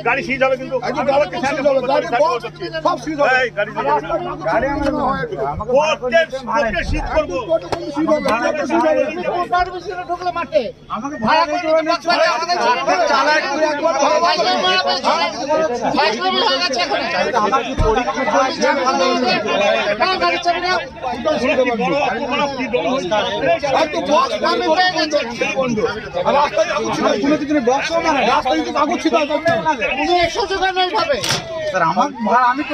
গাড়ি সিজ হবে কিন্তু সব সিজ হবে গাড়ি সিজ করব ঢুকলে মাঠে আমাকে ভাড়া করে আমাদের চালাক গাড়ি চাবি নাও আমি তো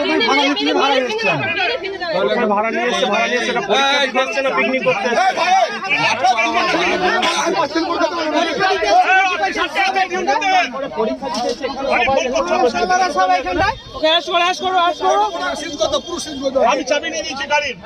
ভাড়া নিয়ে এসেছি পিকনিক করতে আমি চাবি নিয়ে নিয়েছি গাড়ির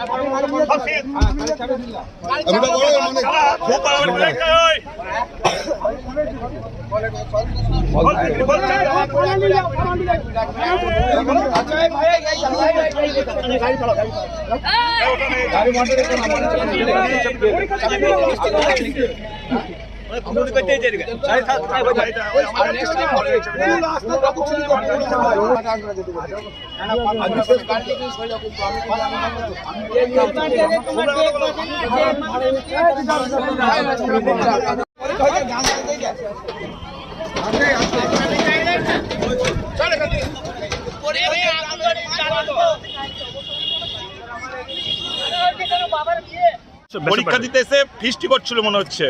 পরীক্ষা দিতে এসে ফিস্টি করছিল মনে হচ্ছে,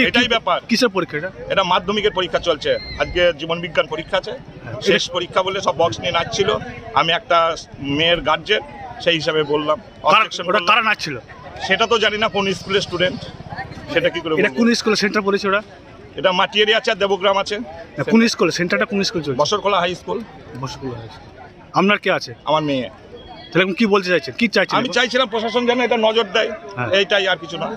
এটাই ব্যাপার। কিসের পরীক্ষা? এটা মাধ্যমিকের পরীক্ষা চলছে, আজকে জীবন বিজ্ঞান পরীক্ষা আছে, শেষ পরীক্ষা বলে সব বক্স নিয়ে নাচছিল। আমি একটা মেয়ের গার্জেন সেই হিসাবে বললাম। কারা নাচছিল সেটা তো জানি না, কোন স্কুলের স্টুডেন্ট সেটা কি করে। এটা কোন স্কুলে সেন্টার পড়েছে ওরা? এটা মাটিয়ারি আছে আর দেবগ্রাম আছে। কোন স্কুল সেন্টারটা? কোন স্কুল চলছে? Basarkhola high school. Basarkhola high school. আপনার কে আছে? আমার মেয়ে। তাহলে কি বলতে চাইছেন? কি চাইছেন? আমি চাইছিলাম প্রশাসন যেন এটা নজর দেয়, এইটাই, আর কিছু না।